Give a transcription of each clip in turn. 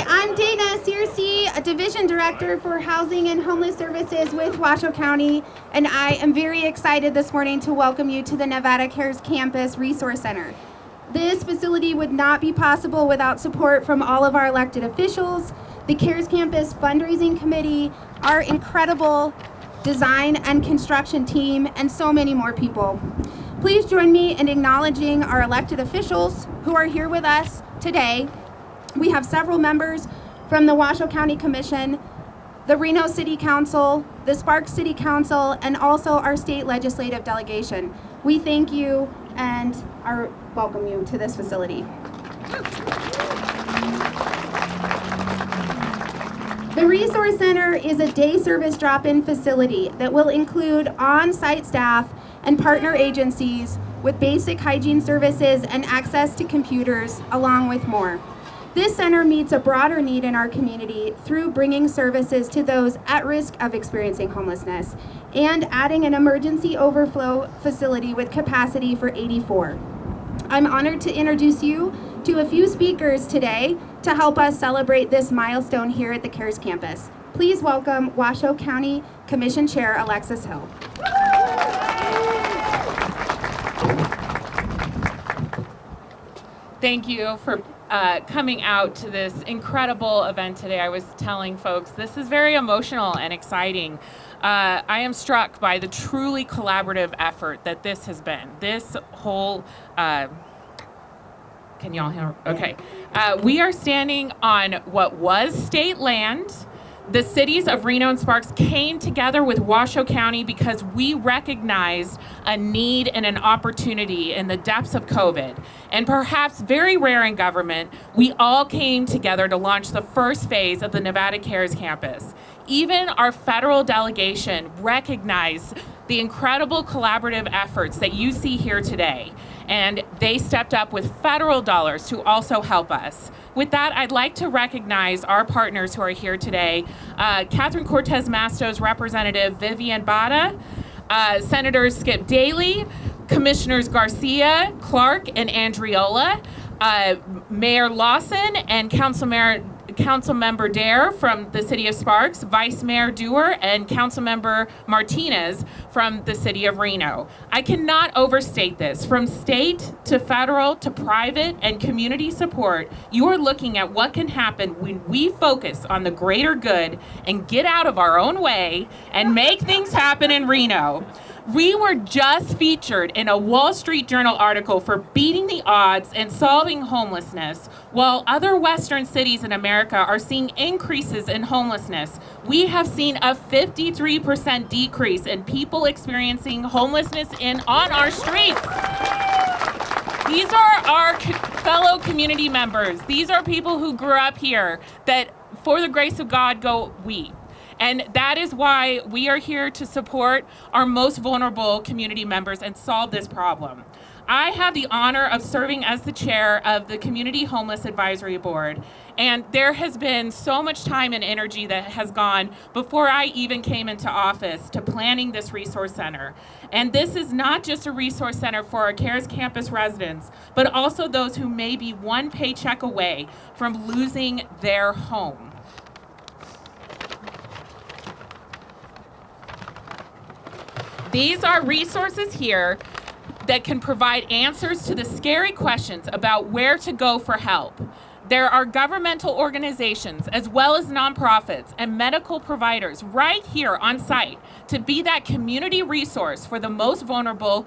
I'm Dana Searcy, a Division Director for Housing and Homeless Services with Washoe County, and I am very excited this morning to welcome you to the Nevada Cares Campus Resource Center. This facility would not be possible without support from all of our elected officials, the Cares Campus Fundraising Committee, our incredible design and construction team, and so many more people. Please join me in acknowledging our elected officials who are here with us today. We have several members from the Washoe County Commission, the Reno City Council, the Sparks City Council, and also our state legislative delegation. We thank you and welcome you to this facility. The Resource Center is a day service drop-in facility that will include on-site staff and partner agencies with basic hygiene services and access to computers, along with more. This center meets a broader need in our community through bringing services to those at risk of experiencing homelessness and adding an emergency overflow facility with capacity for 84. I'm honored to introduce you to a few speakers today to help us celebrate this milestone here at the Cares Campus. Please welcome Washoe County Commission Chair Alexis Hill. Thank you for coming out to this incredible event today. I was telling folks this is very emotional and exciting. I am struck by the truly collaborative effort that this has been. This whole, can y'all hear? Okay. We are standing on what was state land. The cities of Reno and Sparks came together with Washoe County because we recognized a need and an opportunity in the depths of COVID. And perhaps very rare in government, we all came together to launch the first phase of the Nevada Cares Campus. Even our federal delegation recognized the incredible collaborative efforts that you see here today. And they stepped up with federal dollars to also help us. With that, I'd like to recognize our partners who are here today. Catherine Cortez Masto's Representative Vivian Bada, Senators Skip Daly, Commissioners Garcia, Clark, and Andriola, Mayor Lawson, and Councilmember Dare from the City of Sparks, Vice Mayor Dewar, and Councilmember Martinez from the City of Reno. I cannot overstate this. From state to federal to private and community support, you are looking at what can happen when we focus on the greater good and get out of our own way and make things happen in Reno. We were just featured in a Wall Street Journal article for beating the odds and solving homelessness, while other Western cities in America are seeing increases in homelessness. We have seen a 53% decrease in people experiencing homelessness on our streets. These are our fellow community members. These are people who grew up here that, for the grace of God, go we. And that is why we are here to support our most vulnerable community members and solve this problem. I have the honor of serving as the chair of the Community Homeless Advisory Board. And there has been so much time and energy that has gone before I even came into office to planning this resource center. And this is not just a resource center for our Cares Campus residents, but also those who may be one paycheck away from losing their home. These are resources here that can provide answers to the scary questions about where to go for help. There are governmental organizations as well as nonprofits and medical providers right here on site to be that community resource for the most vulnerable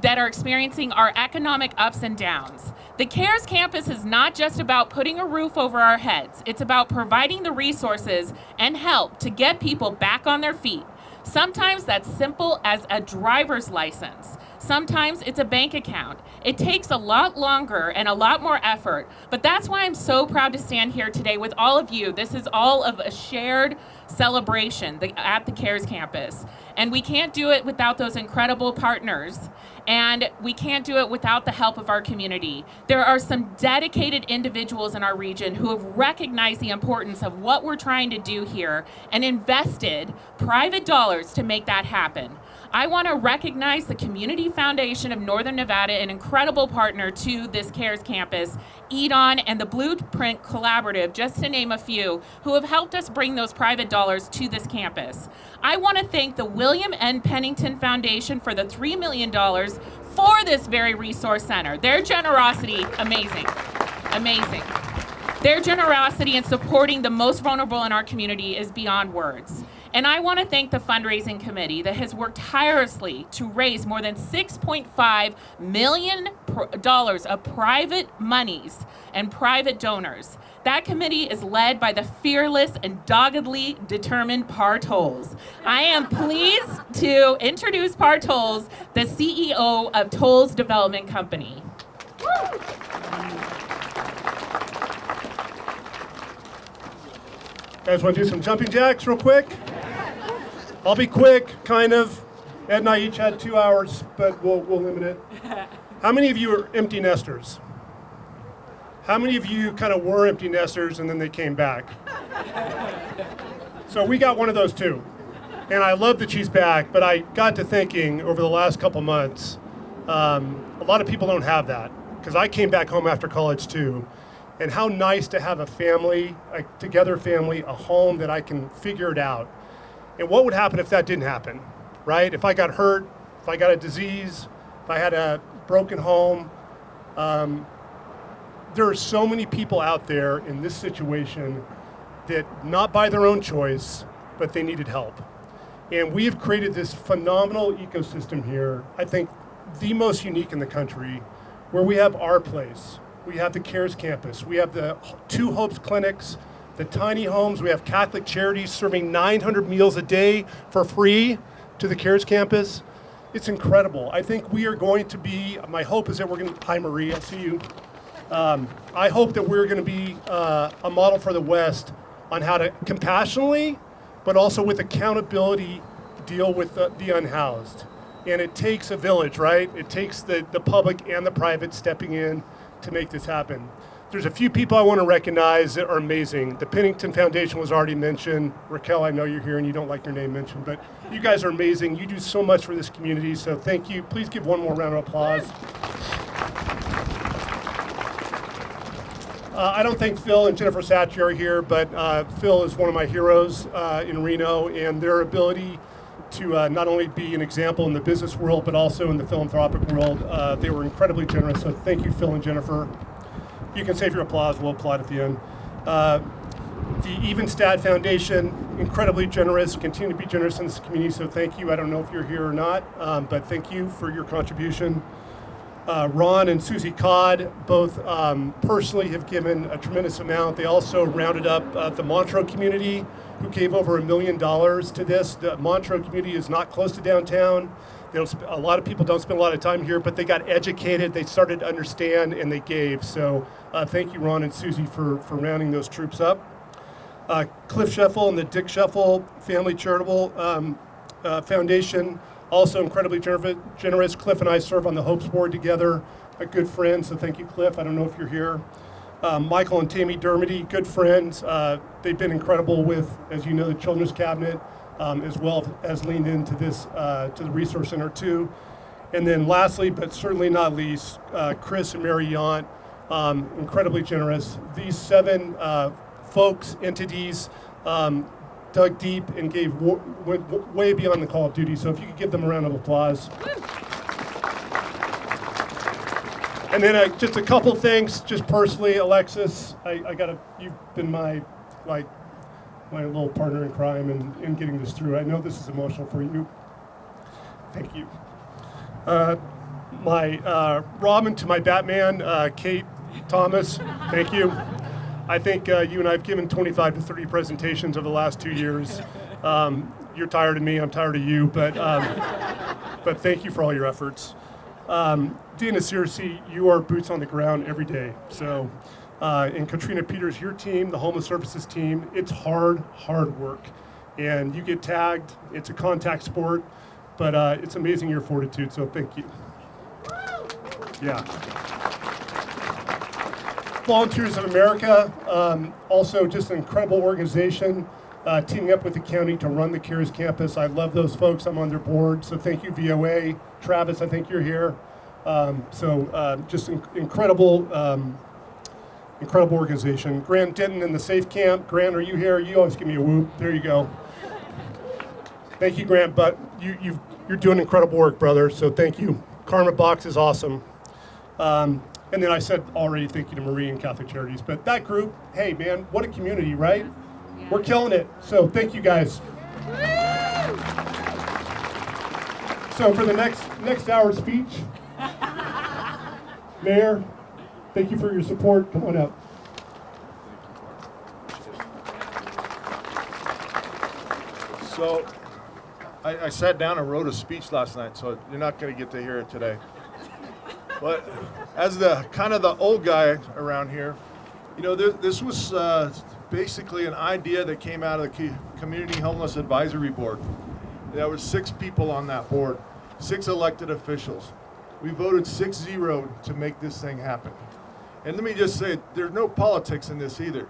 that are experiencing our economic ups and downs. The Cares Campus is not just about putting a roof over our heads. It's about providing the resources and help to get people back on their feet. Sometimes that's simple as a driver's license. Sometimes it's a bank account. It takes a lot longer and a lot more effort, but that's why I'm so proud to stand here today with all of you. This is all of a shared celebration at the Cares Campus. And we can't do it without those incredible partners. And we can't do it without the help of our community. There are some dedicated individuals in our region who have recognized the importance of what we're trying to do here and invested private dollars to make that happen. I want to recognize the Community Foundation of Northern Nevada, an incredible partner to this CARES campus, EDON, and the Blueprint Collaborative, just to name a few, who have helped us bring those private dollars to this campus. I want to thank the William N. Pennington Foundation for the $3 million for this very resource center. Their generosity, amazing, amazing. Their generosity in supporting the most vulnerable in our community is beyond words. And I want to thank the fundraising committee that has worked tirelessly to raise more than $6.5 million of private monies and private donors. That committee is led by the fearless and doggedly determined Par Tolles. I am pleased to introduce Par Tolles, the CEO of Tolles Development Company. Guys want to do some jumping jacks real quick? I'll be quick, kind of. Ed and I each had 2 hours, but we'll limit it. How many of you are empty nesters? How many of you kind of were empty nesters and then they came back? So we got one of those too. And I love that she's back, but I got to thinking over the last couple months, a lot of people don't have that. Because I came back home after college too. And how nice to have a family, a together family, a home that I can figure it out. And what would happen if that didn't happen, right? If I got hurt, if I got a disease, if I had a broken home. There are so many people out there in this situation that not by their own choice, but they needed help. And we have created this phenomenal ecosystem here, I think the most unique in the country, where we have our place. We have the CARES campus. We have the 2 Hopes clinics, the tiny homes. We have Catholic Charities serving 900 meals a day for free to the CARES campus. It's incredible. I think we are going to be, my hope is that we're going to, hi Marie, I see you. I hope that we're going to be a model for the West on how to compassionately, but also with accountability, deal with the unhoused. And it takes a village, right? It takes the public and the private stepping in to make this happen. There's a few people I want to recognize that are amazing. The Pennington Foundation was already mentioned. Raquel, I know you're here and you don't like your name mentioned, but you guys are amazing. You do so much for this community, so thank you. Please give one more round of applause. I don't think Phil and Jennifer Satcher are here, but Phil is one of my heroes in Reno, and their ability to not only be an example in the business world, but also in the philanthropic world. They were incredibly generous, so thank you, Phil and Jennifer. You can save your applause, we'll applaud at the end. The Evenstad Foundation, incredibly generous, continue to be generous in this community, so thank you. I don't know if you're here or not, but thank you for your contribution. Ron and Susie Codd both personally have given a tremendous amount. They also rounded up the Montreux community, who gave over $1 million to this. The Montreux community is not close to downtown. A lot of people don't spend a lot of time here, but they got educated, they started to understand, and they gave. So thank you, Ron and Susie, for rounding those troops up. Cliff Scheffel and the Dick Scheffel Family Charitable Foundation, also incredibly generous. Cliff and I serve on the Hopes Board together, a good friend, so thank you, Cliff. I don't know if you're here. Michael and Tammy Dermody, good friends. They've been incredible with, as you know, the Children's Cabinet, as well as leaned into this, to the Resource Center too. And then lastly, but certainly not least, Chris and Mary Yant, incredibly generous. These 7 folks, entities, dug deep and went way beyond the call of duty. So if you could give them a round of applause. And then just a couple things, just personally, Alexis, you've been my little partner in crime in getting this through. I know this is emotional for you. Thank you. My Robin to my Batman, Kate Thomas, thank you. I think you and I have given 25 to 30 presentations over the last 2 years. You're tired of me, I'm tired of you, but thank you for all your efforts. Dina Searcy, you are boots on the ground every day. So, and Katrina Peters, your team, the Homeless Services team, it's hard work. And you get tagged, it's a contact sport, but it's amazing your fortitude, so thank you. Yeah. Volunteers of America, also just an incredible organization. teaming up with the county to run the CARES campus. I love those folks. I'm on their board, so thank you, VOA. Travis, I think you're here. Just incredible, incredible organization. Grant Denton in the Safe Camp. Grant, are you here? You always give me a whoop. There you go. Thank you, Grant, but you're doing incredible work, brother, so thank you. Karma Box is awesome. And then I said already thank you to Marie and Catholic Charities, but that group, hey man, what a community, right? Yeah. We're killing it, so thank you guys. Woo! So for the next hour speech, Mayor, thank you for your support. Come on up. So I sat down and wrote a speech last night, so you're not going to get to hear it today. But as the kind of the old guy around here, you know, this was basically an idea that came out of the Community Homeless Advisory Board. There were 6 people on that board, 6 elected officials. We voted 6-0 to make this thing happen. And let me just say, there's no politics in this either.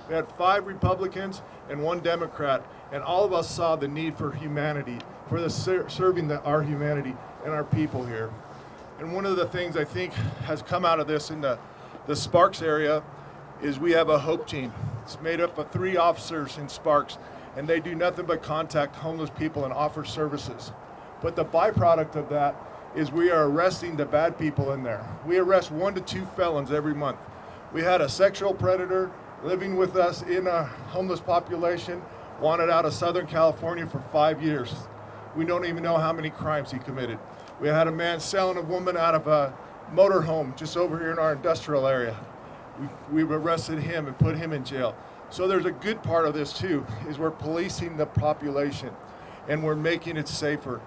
We had 5 Republicans and 1 Democrat, and all of us saw the need for humanity, for the serving our humanity and our people here. And one of the things I think has come out of this in the Sparks area is we have a HOPE team. It's made up of 3 officers in Sparks, and they do nothing but contact homeless people and offer services. But the byproduct of that is we are arresting the bad people in there. We arrest 1 to 2 felons every month. We had a sexual predator living with us in a homeless population, wanted out of Southern California for 5 years. We don't even know how many crimes he committed. We had a man selling a woman out of a motorhome just over here in our industrial area. We've arrested him and put him in jail. So there's a good part of this too, is we're policing the population and we're making it safer.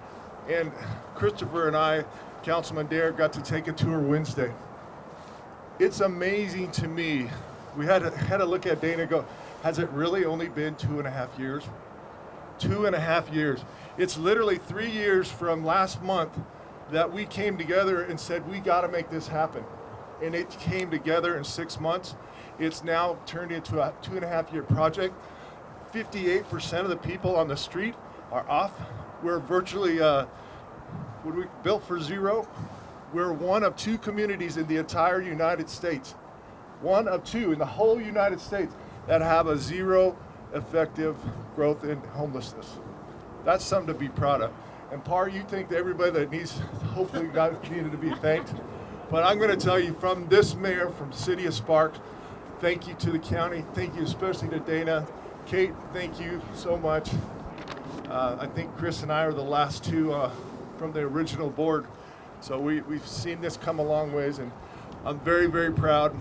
And Christopher and I, Councilman Dare, got to take a tour Wednesday. It's amazing to me. We had to look at Dana and go, has it really only been 2.5 years? 2.5 years. It's literally 3 years from last month that we came together and said, we got to make this happen. And it came together in 6 months. It's now turned into a 2.5-year project. 58% of the people on the street are off. We're virtually, we built for 0. We're one of 2 communities in the entire United States. One of 2 in the whole United States that have a 0 effective growth in homelessness. That's something to be proud of. And Par, you think everybody that needs, hopefully got needed to be thanked. But I'm going to tell you from this mayor, from City of Sparks, thank you to the county. Thank you especially to Dana. Kate, thank you so much. I think Chris and I are the last 2 from the original board. So we've seen this come a long ways, and I'm very, very proud.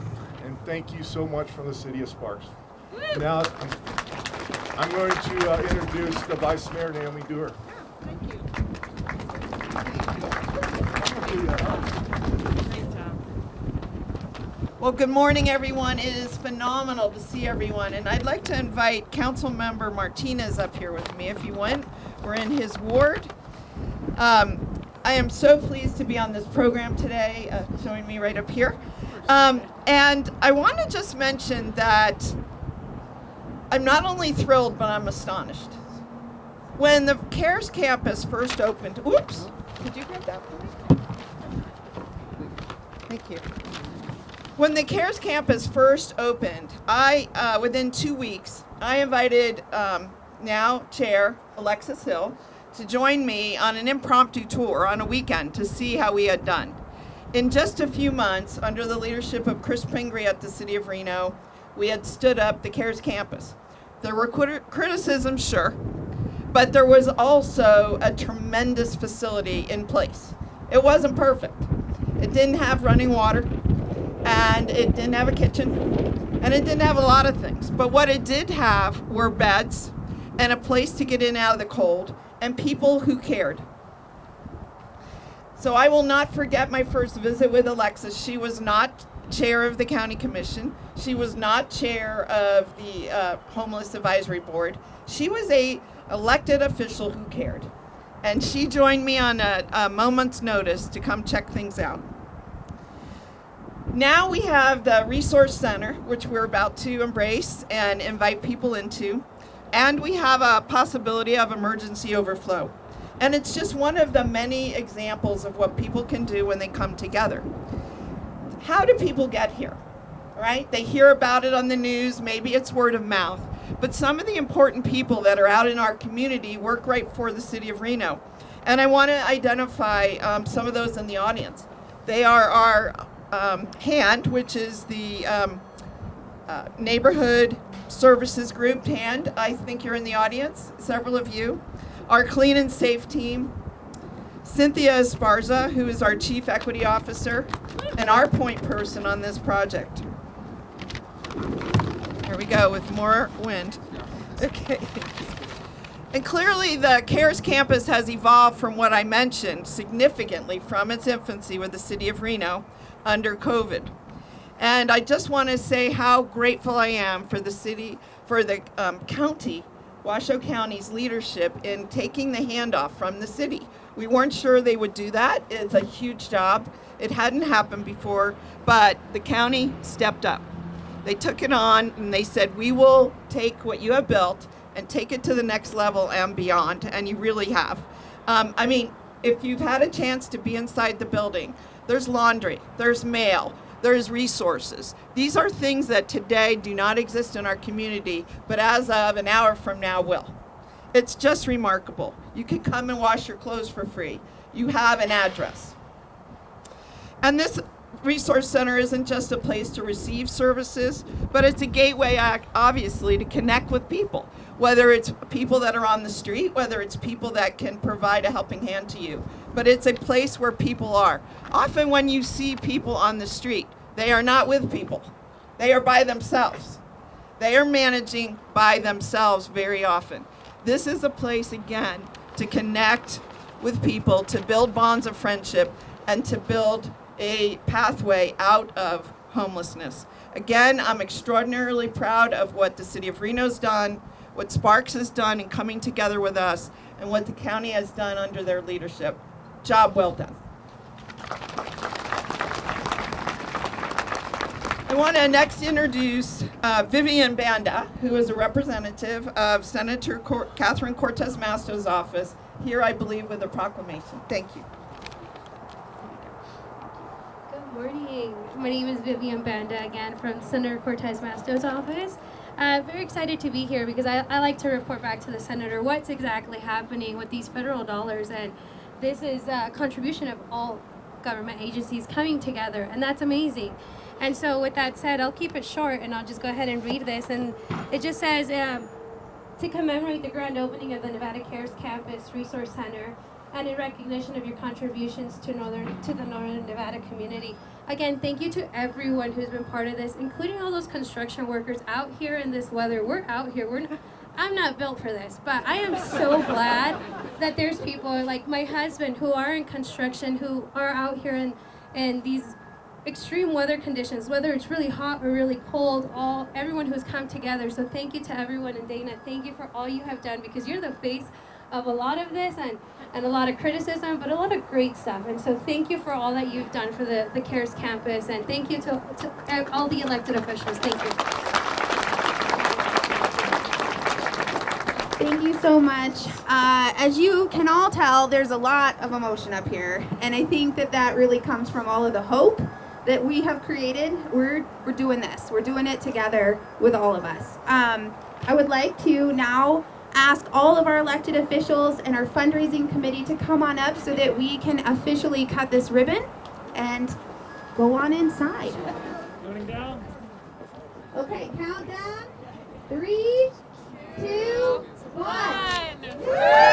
And thank you so much from the City of Sparks. Woo! Now I'm going to introduce the Vice Mayor, Naomi Dewar. Thank you. Well, good morning, everyone. It is phenomenal to see everyone. And I'd like to invite Councilmember Martinez up here with me, if you want. We're in his ward. I am so pleased to be on this program today, showing me right up here. And I want to just mention that I'm not only thrilled, but I'm astonished. When the CARES campus first opened, oops, could you grab that for me? Thank you. When the CARES campus first opened, within 2 weeks, I invited now Chair Alexis Hill to join me on an impromptu tour on a weekend to see how we had done. In just a few months, under the leadership of Chris Pingree at the City of Reno, we had stood up the CARES campus. There were criticisms, sure, but there was also a tremendous facility in place. It wasn't perfect. It didn't have running water, and it didn't have a kitchen, and it didn't have a lot of things. But what it did have were beds and a place to get in and out of the cold, and people who cared. So I will not forget my first visit with Alexis. She was not chair of the county commission. She was not chair of the homeless advisory board. She was a elected official who cared. And she joined me on a moment's notice to come check things out. Now we have the resource center, which we're about to embrace and invite people into. And we have a possibility of emergency overflow. And it's just one of the many examples of what people can do when they come together. How do people get here? Right? They hear about it on the news, maybe it's word of mouth. But some of the important people that are out in our community work right for the city of Reno. And I want to identify some of those in the audience. They are our HAND, which is the Neighborhood Services Group. HAND, I think you're in the audience, several of you. Our Clean and Safe team. Cynthia Esparza, who is our Chief Equity Officer and our point person on this project. Here we go with more wind. Okay. And clearly the CARES campus has evolved from what I mentioned significantly from its infancy with the city of Reno under COVID. And I just want to say how grateful I am for the city, for the county, Washoe County's leadership in taking the handoff from the city. We weren't sure they would do that. It's a huge job. It hadn't happened before, but the county stepped up. They took it on and they said, we will take what you have built and take it to the next level and beyond, and you really have. I mean, if you've had a chance to be inside the building, there's laundry, there's mail, there's resources. These are things that today do not exist in our community, but as of an hour from now will. It's just remarkable. You can come and wash your clothes for free. You have an address. And this Resource Center isn't just a place to receive services, but it's a gateway, obviously, to connect with people. Whether it's people that are on the street, whether it's people that can provide a helping hand to you. But it's a place where people are. Often when you see people on the street, they are not with people. They are by themselves. They are managing by themselves very often. This is a place, again, to connect with people, to build bonds of friendship, and to build a pathway out of homelessness. Again, I'm extraordinarily proud of what the city of Reno's done, what Sparks has done in coming together with us, and what the county has done under their leadership. Job well done. I want to next introduce Vivian Banda, who is a representative of Senator Catherine Cortez Masto's office, here I believe with a proclamation. Thank you. Good morning. My name is Vivian Banda, again, from Senator Cortez Masto's office. Very excited to be here because I like to report back to the Senator what's exactly happening with these federal dollars, and this is a contribution of all government agencies coming together, and that's amazing. And so with that said, I'll keep it short and I'll just go ahead and read this. And it just says, to commemorate the grand opening of the Nevada Cares Campus Resource Center and in recognition of your contributions to the Northern Nevada community. Again, thank you to everyone who's been part of this, including all those construction workers out here in this weather. We're out here. I'm not built for this, but I am so glad that there's people like my husband who are in construction, who are out here in these extreme weather conditions, whether it's really hot or really cold, everyone who's come together. So thank you to everyone, and Dana, thank you for all you have done, because you're the face of a lot of this and a lot of criticism, but a lot of great stuff. And so thank you for all that you've done for the CARES campus, and thank you to all the elected officials. Thank you. Thank you so much. As you can all tell, there's a lot of emotion up here, and I think that really comes from all of the hope that we have created. We're doing this. We're doing it together with all of us. I would like to now ask all of our elected officials and our fundraising committee to come on up so that we can officially cut this ribbon and go on inside. Counting down. Okay, countdown. 3, 2, 1.